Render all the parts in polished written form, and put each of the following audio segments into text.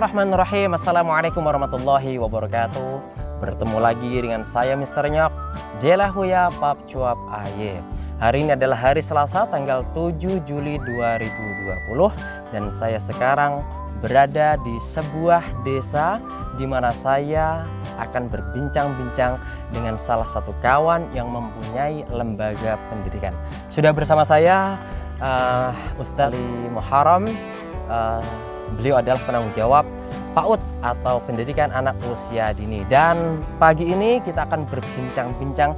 Bismillahirrahmanirrahim. Assalamualaikum warahmatullahi wabarakatuh. Bertemu lagi dengan saya Mr. Nyok Jelahuya Pap Cuap Aye. Hari ini adalah hari Selasa tanggal 7 Juli 2020 dan saya sekarang berada di sebuah desa di mana saya akan berbincang-bincang dengan salah satu kawan yang mempunyai lembaga pendidikan. Sudah bersama saya Ustaz Ali Muharram. Beliau adalah penanggung jawab PAUD atau pendidikan anak usia dini. Dan pagi ini kita akan berbincang-bincang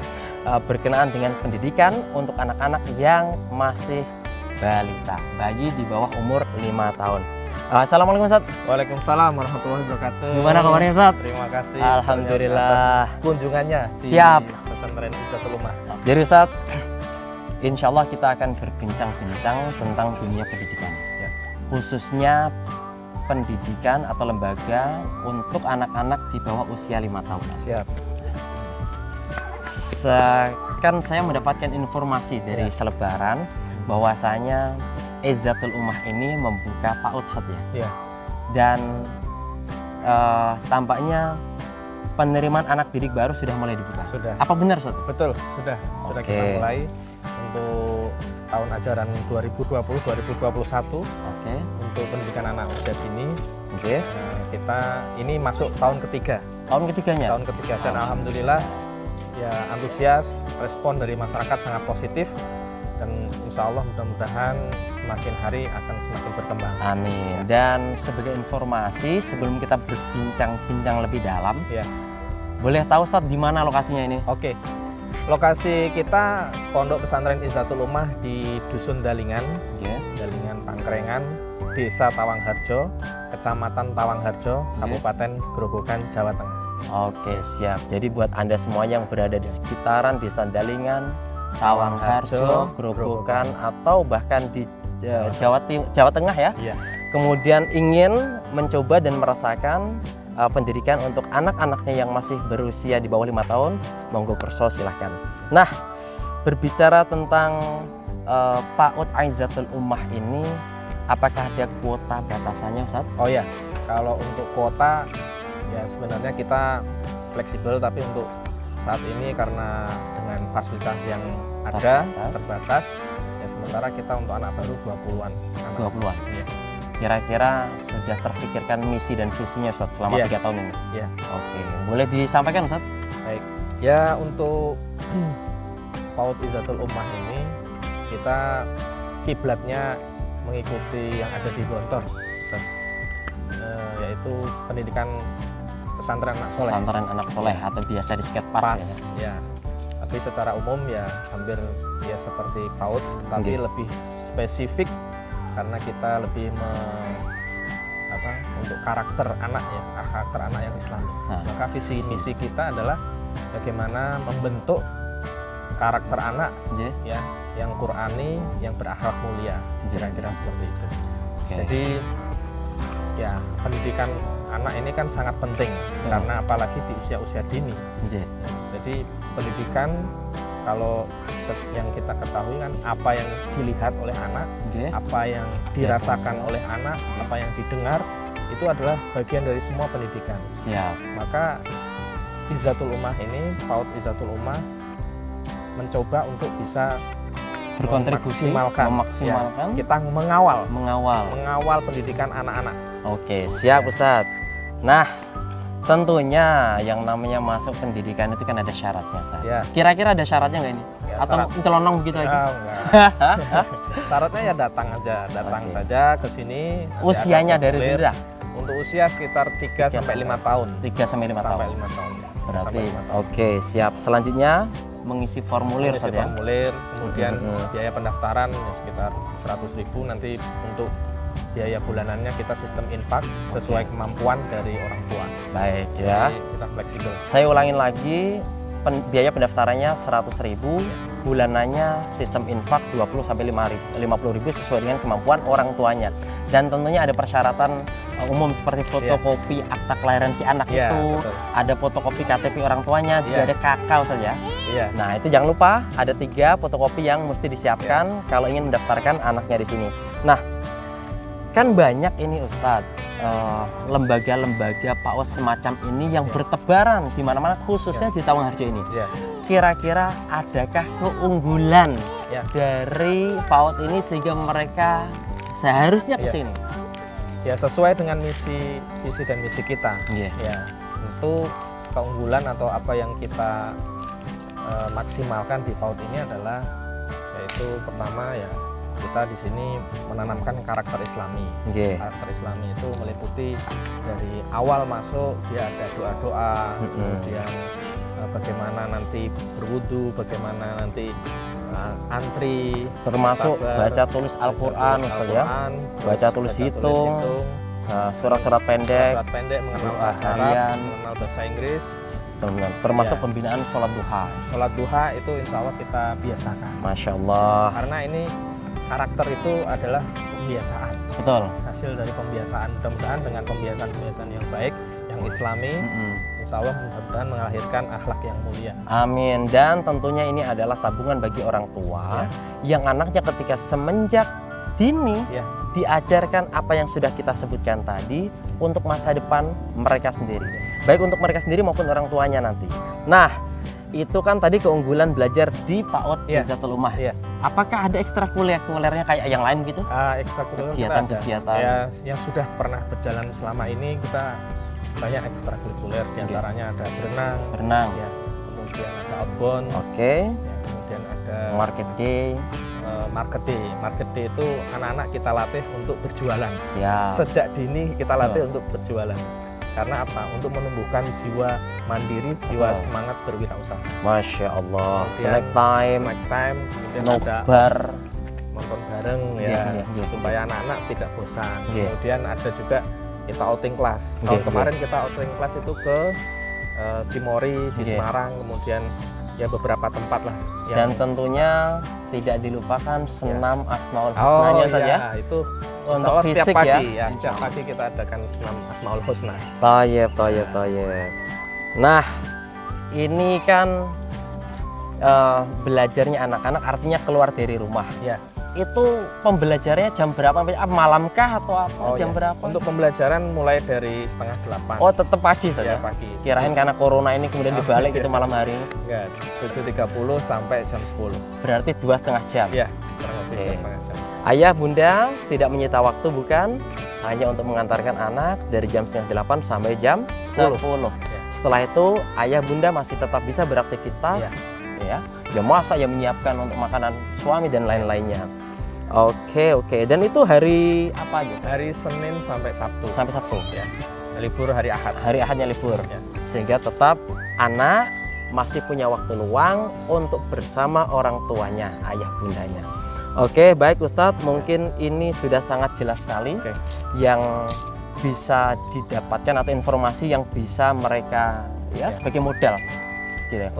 berkenaan dengan pendidikan untuk anak-anak yang masih balita, bayi di bawah umur 5 tahun. Assalamualaikum Ustaz. Waalaikumsalam warahmatullahi wabarakatuh. Gimana kabarnya Ustaz? Terima kasih. Alhamdulillah. Kunjungannya di Siap. Pesantren Izzatul Ummah. Jadi Ustaz, insya Allah kita akan berbincang-bincang tentang dunia pendidikan. Khususnya pendidikan atau lembaga untuk anak-anak di bawah usia 5 tahun. Siap. Kan saya mendapatkan informasi dari selebaran bahwasanya Izzatul Ummah ini membuka PAUD Ustaz ya. Iya. Dan tampaknya penerimaan anak didik baru sudah mulai dibuka. Sudah. Apa benar Ustaz? Betul, sudah Oke. kita mulai untuk tahun ajaran 2020-2021 Oke. untuk pendidikan anak usia dini. Oke. Kita ini masuk tahun ketiga. Tahun ketiganya. Tahun ketiga dan alhamdulillah ya antusias, respon dari masyarakat sangat positif dan insya Allah mudah-mudahan semakin hari akan semakin berkembang. Amin. Dan sebagai informasi sebelum kita berbincang-bincang lebih dalam, Ya. boleh tahu Ustaz di mana lokasinya ini? Oke. Lokasi kita Pondok Pesantren Izzatul Ummah di Dusun Dalingan, Oke. Dalingan Pangkrengan, Desa Tawangharjo, Kecamatan Tawangharjo, Kabupaten Grobogan, Jawa Tengah. Oke, siap. Jadi buat Anda semua yang berada di sekitaran Desa Dalingan, Tawangharjo, Grobogan atau bahkan di Jawa Tengah ya. Iya. Kemudian ingin mencoba dan merasakan pendidikan untuk anak-anaknya yang masih berusia di bawah 5 tahun, monggo perso silahkan. Nah, berbicara tentang PAUD Izzatul Ummah ini, apakah ada kuota batasannya Ustaz? Oh ya, kalau untuk kuota ya sebenarnya kita fleksibel, tapi untuk saat ini karena dengan fasilitas yang ada terbatas, ya sementara kita untuk anak baru 20-an. 20-an. Ya. Kira-kira sudah terpikirkan misi dan visinya Ustaz selama 3 tahun ini? Iya. Oke, boleh disampaikan Ustaz? Baik. Ya untuk PAUD Izzatul Ummah ini kita kiblatnya mengikuti yang ada di Gontor, Ustaz. Yaitu pendidikan pesantren anak soleh. Pesantren anak soleh atau biasa disingkat PAS. Ya. Tapi secara umum ya hampir ya seperti PAUD, tapi lebih spesifik karena kita lebih untuk karakter anak ya, karakter anak yang Islami. Maka visi misi kita adalah bagaimana membentuk karakter anak ya yang Qur'ani, yang berakhlak mulia, kira-kira seperti itu. Jadi ya pendidikan anak ini kan sangat penting karena apalagi di usia-usia dini. Ya, jadi pendidikan kalau yang kita ketahui kan apa yang dilihat oleh anak, apa yang dirasakan oleh anak, apa yang didengar itu adalah bagian dari semua pendidikan. Siap. Maka Izzatul Ummah ini, PAUD Izzatul Ummah mencoba untuk bisa berkontribusi memaksimalkan ya, kita mengawal pendidikan anak-anak. Oke, siap Ustadz. Nah, tentunya yang namanya masuk pendidikan itu kan ada syaratnya Ustaz. Ya. Kira-kira ada syaratnya nggak ini? Ya, atau celonong begitu aja? Syaratnya ya datang saja ke sini. Usianya dari berapa? Untuk usia sekitar 3 sampai 5 tahun. 3 sampai 5 tahun. 5 tahun. Berarti oke, siap. Selanjutnya mengisi formulir saja. Formulir, kemudian biaya pendaftaran ya sekitar 100.000, nanti untuk biaya bulanannya kita sistem infak sesuai kemampuan dari orang tua. Baik ya. Jadi kita fleksibel. Saya ulangin lagi, biaya pendaftarannya 100.000, bulanannya sistem infak 20 sampai 50.000 sesuai dengan kemampuan orang tuanya. Dan tentunya ada persyaratan umum seperti fotokopi akta kelahiran si anak itu, betul. Ada fotokopi KTP orang tuanya, juga ada kakak saja. Nah itu jangan lupa ada 3 fotokopi yang mesti disiapkan kalau ingin mendaftarkan anaknya di sini. Nah Kan banyak ini Ustadz, lembaga-lembaga PAUD semacam ini yang bertebaran di mana-mana, khususnya di Tawangharjo ini. Kira-kira adakah keunggulan dari PAUD ini sehingga mereka seharusnya ke sini? Ya, sesuai dengan visi dan misi kita. Ya, tentu keunggulan atau apa yang kita maksimalkan di PAUD ini adalah yaitu pertama ya, kita di sini menanamkan karakter Islami. Karakter Islami itu meliputi dari awal masuk dia ada doa-doa, kemudian bagaimana nanti berwudu, bagaimana nanti antri, termasuk baca tulis Al-Quran, baca tulis hitung, surat-surat pendek, mengenal bahasa Arab, mengenal bahasa Inggris, termasuk pembinaan sholat duha. Sholat duha itu insya Allah kita biasakan. Masya Allah. Karena ini karakter itu adalah pembiasaan. Betul. Hasil dari pembiasaan. Mudah-mudahan dengan pembiasaan yang baik, yang Islami, insya Allah mudah-mudahan melahirkan akhlak yang mulia. Amin. Dan tentunya ini adalah tabungan bagi orang tua yang anaknya ketika semenjak dini diajarkan apa yang sudah kita sebutkan tadi untuk masa depan mereka sendiri. Baik untuk mereka sendiri maupun orang tuanya nanti. Nah, itu kan tadi keunggulan belajar di PAUD Izzatul Ummah. Apakah ada ekstrakurikulernya kayak yang lain gitu? Ekstrakurikuler kegiatan-kegiatan yang sudah pernah berjalan selama ini, kita banyak ekstrakurikuler. Di antaranya ada berenang, kemudian ada outbound, kemudian ada market day. Market day itu anak-anak kita latih untuk berjualan. Sejak dini kita latih untuk berjualan. Karena apa? Untuk menumbuhkan jiwa mandiri, jiwa semangat berwirausaha. Masya Allah. Snack time, nobar, nonton bareng supaya anak-anak tidak bosan. Kemudian ada juga kita outing class. Tahun kemarin kita outing class itu ke Cimory di Semarang, kemudian ya beberapa tempat lah. Dan tentunya tidak dilupakan senam Asmaul Husnanya saja. Itu untuk fisik setiap pagi setiap pagi kita adakan senam Asmaul Husna. Tayyib. Nah, ini kan belajarnya anak-anak artinya keluar dari rumah. Itu pembelajarannya jam berapa? Malamkah atau apa? Jam berapa? Untuk pembelajaran mulai dari 7:30. Oh, tetap pagi saja? Pagi. Kirain karena corona ini kemudian dibalik gitu malam hari. Enggak, 7:30 sampai jam 10. Berarti 2,5 jam? Iya, kurang lebih 2,5 jam. Ayah bunda tidak menyita waktu bukan? Hanya untuk mengantarkan anak dari jam 7:30 sampai jam 10. Setelah itu ayah bunda masih tetap bisa beraktivitas. Ya masak, ya menyiapkan untuk makanan suami dan lain-lainnya. Oke. Dan itu hari apa aja? Hari Senin sampai Sabtu. Libur hari Ahad. Hari Ahadnya libur. Sehingga tetap anak masih punya waktu luang untuk bersama orang tuanya, ayah bundanya. Oke, baik Ustadz, mungkin ini sudah sangat jelas sekali yang bisa didapatkan atau informasi yang bisa mereka sebagai modal.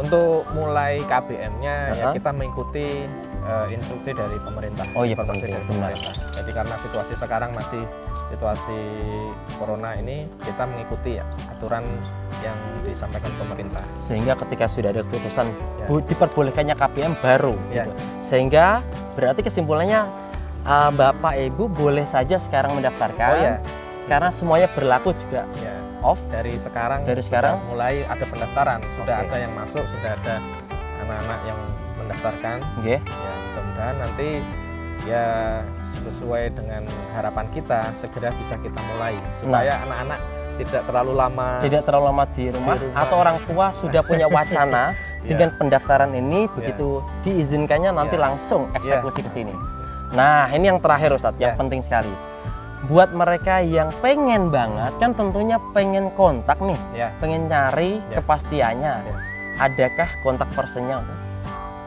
Untuk mulai KBM-nya ya kita mengikuti instruksi dari pemerintah. Benar. Jadi karena situasi sekarang masih situasi corona ini, kita mengikuti aturan yang disampaikan pemerintah. Sehingga ketika sudah ada keputusan diperbolehkannya KBM baru, sehingga berarti kesimpulannya Bapak Ibu boleh saja sekarang mendaftarkan. Karena semuanya berlaku juga. Dari sekarang mulai ada pendaftaran, sudah ada yang masuk, sudah ada anak-anak yang mendaftarkan. Mudah-mudahan nanti sesuai dengan harapan kita segera bisa kita mulai supaya anak-anak tidak terlalu lama di rumah. Atau orang tua sudah punya wacana dengan pendaftaran ini, begitu diizinkannya nanti langsung eksekusi ke sini. Nah, ini yang terakhir Ustadz, yang penting sekali. Buat mereka yang pengen banget, kan tentunya pengen kontak nih, pengen cari kepastiannya. Adakah kontak personnya?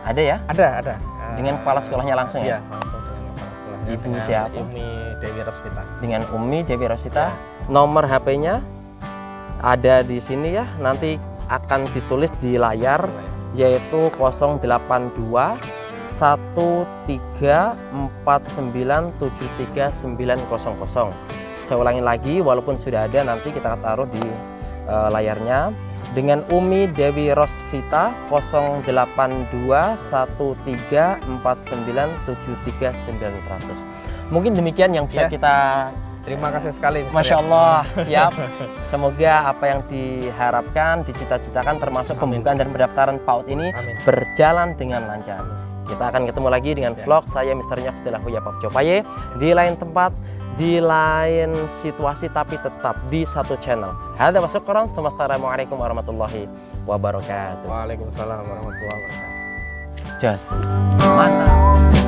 Ada ya? Ada. Dengan kepala sekolahnya langsung ya? Langsung dengan kepala sekolahnya. Ibu siapa? Umi Dewi Rosvita. Dengan Umi Dewi Rosvita. Nomor HP-nya ada di sini ya, nanti akan ditulis di layar, yaitu 082 134973900. Saya ulangi lagi, walaupun sudah ada, nanti kita taruh di layarnya. dengan Umi Dewi Rosvita 082134973900. Mungkin demikian yang bisa kita. Terima kasih sekali, Mr. Masya Allah, siap. Semoga apa yang diharapkan, dicita-citakan termasuk pembukaan dan pendaftaran PAUD ini berjalan dengan lancar. Kita akan ketemu lagi dengan vlog saya Mr. Nyoks Jelahuya Papcopaye di lain tempat, di lain situasi, tapi tetap di satu channel. Hadza wa syukran. Wassalamualaikum warahmatullahi wabarakatuh. Waalaikumsalam warahmatullahi wabarakatuh. Jos. Mantap.